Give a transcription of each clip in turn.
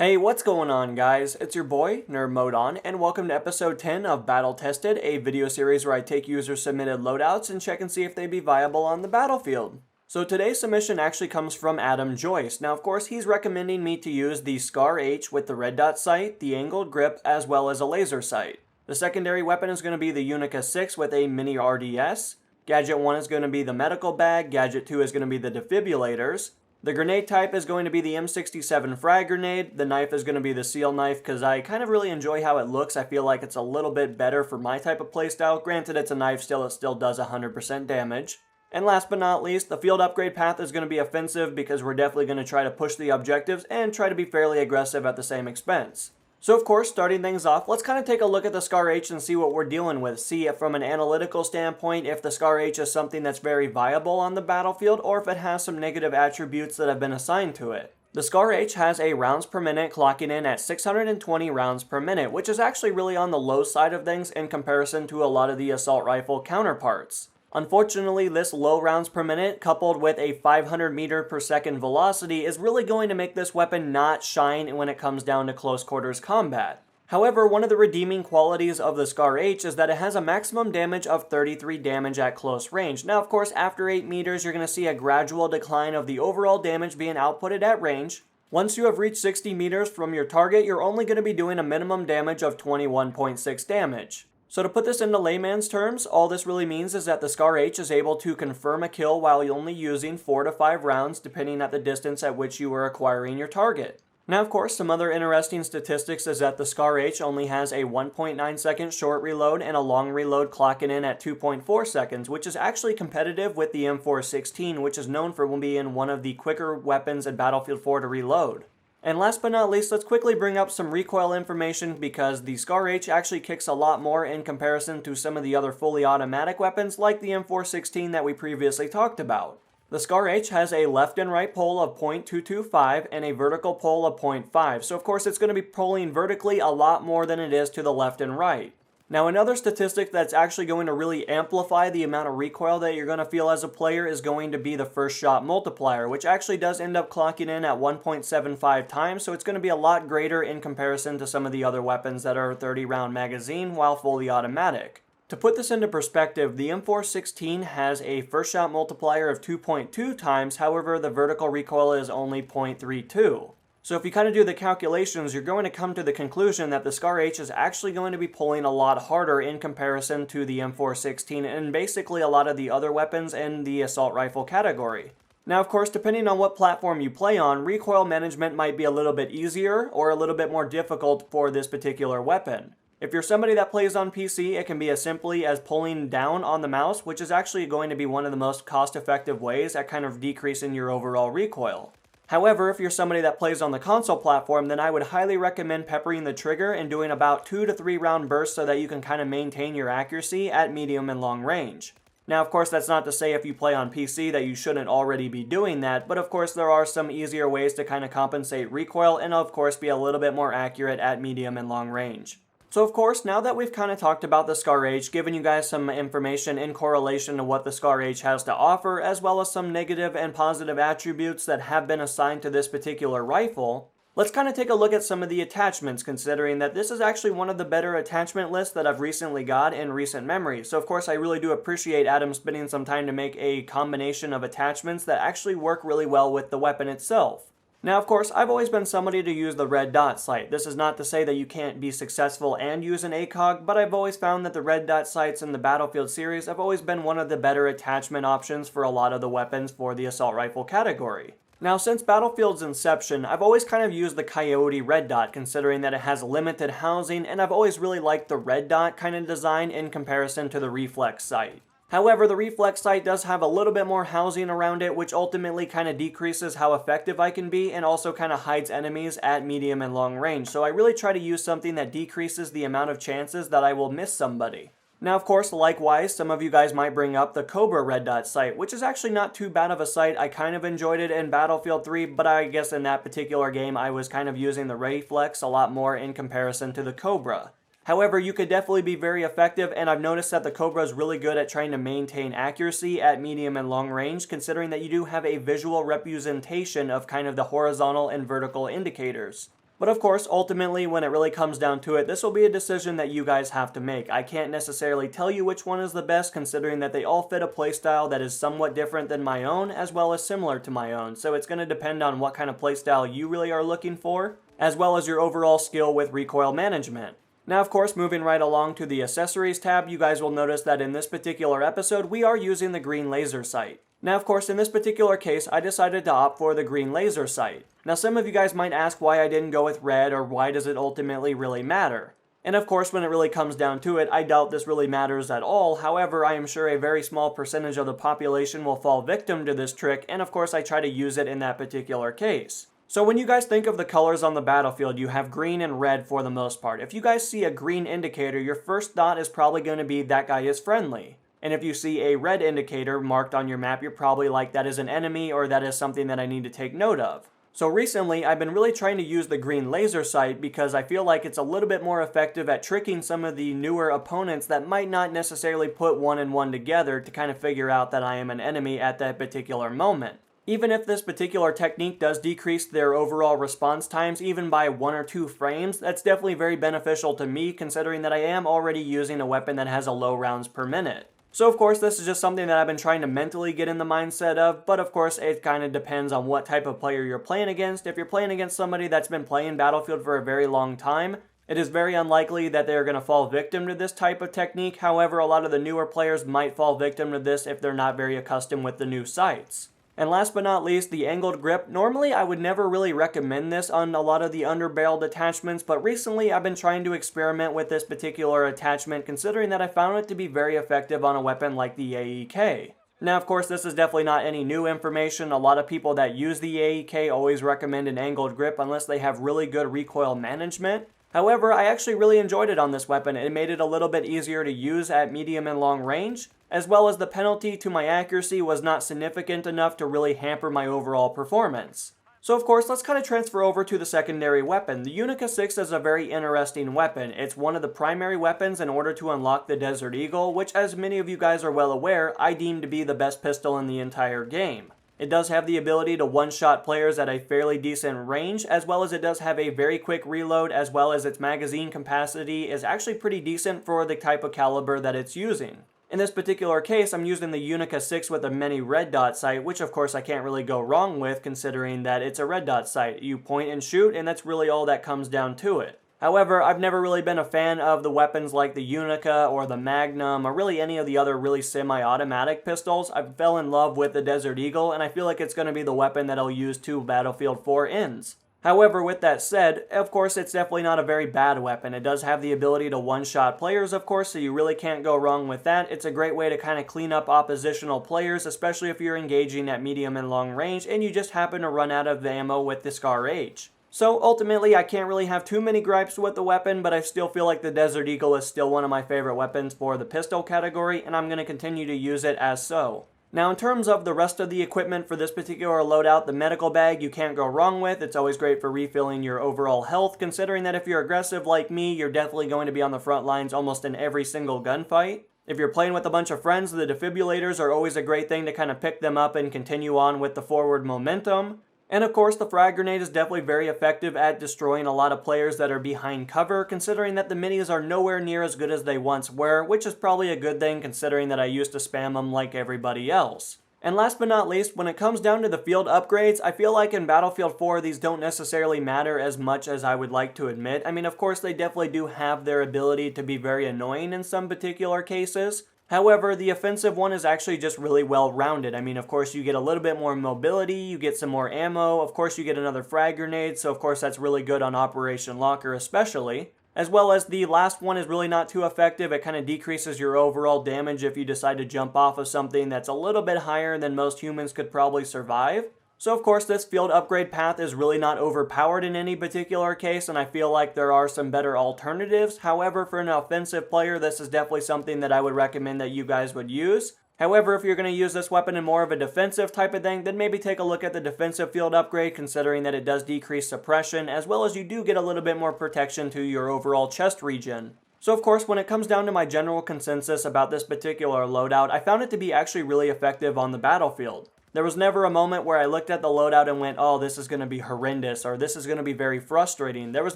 Hey, what's going on, guys? It's your boy, Nerd Mode On, and welcome to episode 10 of Battle Tested, a video series where I take user-submitted loadouts and check and see if they be viable on the battlefield. So today's submission actually comes from Adam Joyce. Now, of course, he's recommending me to use the Scar H with the red dot sight, the angled grip, as well as a laser sight. The secondary weapon is going to be the Unica 6 with a mini RDS. Gadget 1 is going to be the medical bag. Gadget 2 is going to be the defibrillators. The grenade type is going to be the M67 frag grenade. The knife is going to be the seal knife because I kind of really enjoy how it looks. I feel like it's a little bit better for my type of playstyle. Granted, it's a knife still, it still does 100% damage. And last but not least, the field upgrade path is going to be offensive because we're definitely going to try to push the objectives and try to be fairly aggressive at the same expense. So of course, starting things off, let's kind of take a look at the Scar H and see what we're dealing with. See if from an analytical standpoint, if the Scar H is something that's very viable on the battlefield or if it has some negative attributes that have been assigned to it. The Scar H has a rounds per minute clocking in at 620 rounds per minute, which is actually really on the low side of things in comparison to a lot of the assault rifle counterparts. Unfortunately, this low rounds per minute coupled with a 500 meter per second velocity is really going to make this weapon not shine when it comes down to close quarters combat. However, one of the redeeming qualities of the Scar H is that it has a maximum damage of 33 damage at close range. Now, of course, after 8 meters, you're going to see a gradual decline of the overall damage being outputted at range. Once you have reached 60 meters from your target, you're only going to be doing a minimum damage of 21.6 damage. So to put this into layman's terms, all this really means is that the Scar H is able to confirm a kill while only using 4 to 5 rounds depending on the distance at which you are acquiring your target. Now, of course, some other interesting statistics is that the Scar H only has a 1.9 second short reload and a long reload clocking in at 2.4 seconds, which is actually competitive with the M416, which is known for being one of the quicker weapons in Battlefield 4 to reload. And last but not least, let's quickly bring up some recoil information because the Scar H actually kicks a lot more in comparison to some of the other fully automatic weapons like the M416 that we previously talked about. The Scar H has a left and right pull of 0.225 and a vertical pull of 0.5, so of course it's going to be pulling vertically a lot more than it is to the left and right. Now, another statistic that's actually going to really amplify the amount of recoil that you're going to feel as a player is going to be the first shot multiplier, which actually does end up clocking in at 1.75 times, so it's going to be a lot greater in comparison to some of the other weapons that are 30-round magazine while fully automatic. To put this into perspective, the M416 has a first shot multiplier of 2.2 times, however, the vertical recoil is only 0.32. So if you kind of do the calculations, you're going to come to the conclusion that the Scar H is actually going to be pulling a lot harder in comparison to the M416 and basically a lot of the other weapons in the assault rifle category. Now, of course, depending on what platform you play on, recoil management might be a little bit easier or a little bit more difficult for this particular weapon. If you're somebody that plays on PC, it can be as simply as pulling down on the mouse, which is actually going to be one of the most cost-effective ways at kind of decreasing your overall recoil. However, if you're somebody that plays on the console platform, then I would highly recommend peppering the trigger and doing about 2 to 3 round bursts so that you can kind of maintain your accuracy at medium and long range. Now, of course, that's not to say if you play on PC that you shouldn't already be doing that, but of course there are some easier ways to kind of compensate recoil and of course be a little bit more accurate at medium and long range. So of course, now that we've kind of talked about the Scar H, given you guys some information in correlation to what the Scar H has to offer, as well as some negative and positive attributes that have been assigned to this particular rifle, let's kind of take a look at some of the attachments, considering that this is actually one of the better attachment lists that I've recently got in recent memory. So of course, I really do appreciate Adam spending some time to make a combination of attachments that actually work really well with the weapon itself. Now, of course, I've always been somebody to use the red dot sight. This is not to say that you can't be successful and use an ACOG, but I've always found that the red dot sights in the Battlefield series have always been one of the better attachment options for a lot of the weapons for the assault rifle category. Now, since Battlefield's inception, I've always kind of used the Coyote red dot, considering that it has limited housing, and I've always really liked the red dot kind of design in comparison to the reflex sight. However, the reflex sight does have a little bit more housing around it, which ultimately kind of decreases how effective I can be and also kind of hides enemies at medium and long range. So I really try to use something that decreases the amount of chances that I will miss somebody. Now, of course, likewise, some of you guys might bring up the Cobra red dot sight, which is actually not too bad of a sight. I kind of enjoyed it in Battlefield 3, but I guess in that particular game I was kind of using the reflex a lot more in comparison to the Cobra. However, you could definitely be very effective, and I've noticed that the Cobra is really good at trying to maintain accuracy at medium and long range, considering that you do have a visual representation of kind of the horizontal and vertical indicators. But of course, ultimately, when it really comes down to it, this will be a decision that you guys have to make. I can't necessarily tell you which one is the best, considering that they all fit a playstyle that is somewhat different than my own, as well as similar to my own. So it's going to depend on what kind of playstyle you really are looking for, as well as your overall skill with recoil management. Now, of course, moving right along to the accessories tab, you guys will notice that in this particular episode, we are using the green laser sight. Now, of course, in this particular case, I decided to opt for the green laser sight. Now, some of you guys might ask why I didn't go with red, or why does it ultimately really matter? And of course, when it really comes down to it, I doubt this really matters at all. However, I am sure a very small percentage of the population will fall victim to this trick, and of course, I try to use it in that particular case. So when you guys think of the colors on the battlefield, you have green and red for the most part. If you guys see a green indicator, your first thought is probably going to be that guy is friendly. And if you see a red indicator marked on your map, you're probably like, that is an enemy, or that is something that I need to take note of. So recently, I've been really trying to use the green laser sight because I feel like it's a little bit more effective at tricking some of the newer opponents that might not necessarily put one and one together to kind of figure out that I am an enemy at that particular moment. Even if this particular technique does decrease their overall response times even by 1 or 2 frames, that's definitely very beneficial to me, considering that I am already using a weapon that has a low rounds per minute. So of course, this is just something that I've been trying to mentally get in the mindset of, but of course it kind of depends on what type of player you're playing against. If you're playing against somebody that's been playing Battlefield for a very long time, it is very unlikely that they're going to fall victim to this type of technique. However, a lot of the newer players might fall victim to this if they're not very accustomed with the new sights. And last but not least, the angled grip. Normally, I would never really recommend this on a lot of the underbarreled attachments, but recently I've been trying to experiment with this particular attachment, considering that I found it to be very effective on a weapon like the AEK. Now, of course, this is definitely not any new information. A lot of people that use the AEK always recommend an angled grip unless they have really good recoil management. However, I actually really enjoyed it on this weapon. It made it a little bit easier to use at medium and long range, as well as the penalty to my accuracy was not significant enough to really hamper my overall performance. So of course, let's kind of transfer over to the secondary weapon. The Unica 6 is a very interesting weapon. It's one of the primary weapons in order to unlock the Desert Eagle, which, as many of you guys are well aware, I deem to be the best pistol in the entire game. It does have the ability to one-shot players at a fairly decent range, as well as it does have a very quick reload, as well as its magazine capacity is actually pretty decent for the type of caliber that it's using. In this particular case, I'm using the Unica 6 with a mini red dot sight, which of course I can't really go wrong with, considering that it's a red dot sight. You point and shoot, and that's really all that comes down to it. However, I've never really been a fan of the weapons like the Unica or the Magnum or really any of the other really semi-automatic pistols. I fell in love with the Desert Eagle, and I feel like it's going to be the weapon that I'll use to Battlefield 4 ends. However, with that said, of course, it's definitely not a very bad weapon. It does have the ability to one-shot players, of course, so you really can't go wrong with that. It's a great way to kind of clean up oppositional players, especially if you're engaging at medium and long range and you just happen to run out of ammo with the Scar H. So ultimately, I can't really have too many gripes with the weapon, but I still feel like the Desert Eagle is still one of my favorite weapons for the pistol category, and I'm going to continue to use it as so. Now, in terms of the rest of the equipment for this particular loadout, the medical bag you can't go wrong with. It's always great for refilling your overall health, considering that if you're aggressive like me, you're definitely going to be on the front lines almost in every single gunfight. If you're playing with a bunch of friends, the defibrillators are always a great thing to kind of pick them up and continue on with the forward momentum. And of course, the frag grenade is definitely very effective at destroying a lot of players that are behind cover, considering that the minis are nowhere near as good as they once were, which is probably a good thing considering that I used to spam them like everybody else. And last but not least, when it comes down to the field upgrades, I feel like in Battlefield 4 these don't necessarily matter as much as I would like to admit. I mean, of course, they definitely do have their ability to be very annoying in some particular cases. However, the offensive one is actually just really well-rounded. I mean, of course, you get a little bit more mobility, you get some more ammo, of course you get another frag grenade, so of course that's really good on Operation Locker especially. As well as the last one is really not too effective. It kind of decreases your overall damage if you decide to jump off of something that's a little bit higher than most humans could probably survive. So of course this field upgrade path is really not overpowered in any particular case, and I feel like there are some better alternatives. However, for an offensive player, this is definitely something that I would recommend that you guys would use. However, if you're going to use this weapon in more of a defensive type of thing, then maybe take a look at the defensive field upgrade, considering that it does decrease suppression, as well as you do get a little bit more protection to your overall chest region. So of course, when it comes down to my general consensus about this particular loadout, I found it to be actually really effective on the battlefield. There was never a moment where I looked at the loadout and went, oh, this is going to be horrendous, or this is going to be very frustrating. There was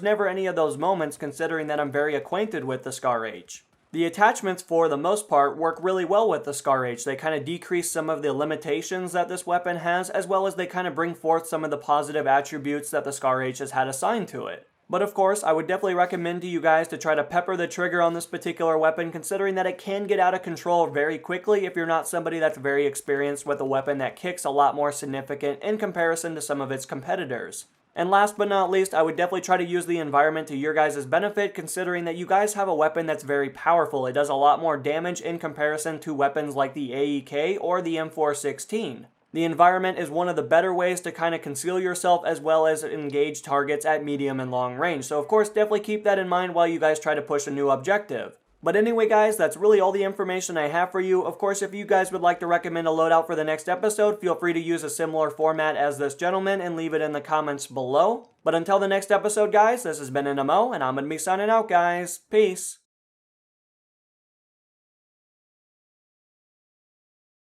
never any of those moments, considering that I'm very acquainted with the Scar H. The attachments, for the most part, work really well with the Scar H. They kind of decrease some of the limitations that this weapon has, as well as they kind of bring forth some of the positive attributes that the Scar H has had assigned to it. But of course, I would definitely recommend to you guys to try to pepper the trigger on this particular weapon, considering that it can get out of control very quickly if you're not somebody that's very experienced with a weapon that kicks a lot more significant in comparison to some of its competitors. And last but not least, I would definitely try to use the environment to your guys' benefit, considering that you guys have a weapon that's very powerful. It does a lot more damage in comparison to weapons like the AEK or the M416. The environment is one of the better ways to kind of conceal yourself, as well as engage targets at medium and long range. So of course, definitely keep that in mind while you guys try to push a new objective. But anyway guys, that's really all the information I have for you. Of course, if you guys would like to recommend a loadout for the next episode, feel free to use a similar format as this gentleman and leave it in the comments below. But until the next episode guys, this has been NMO, and I'm going to be signing out guys. Peace.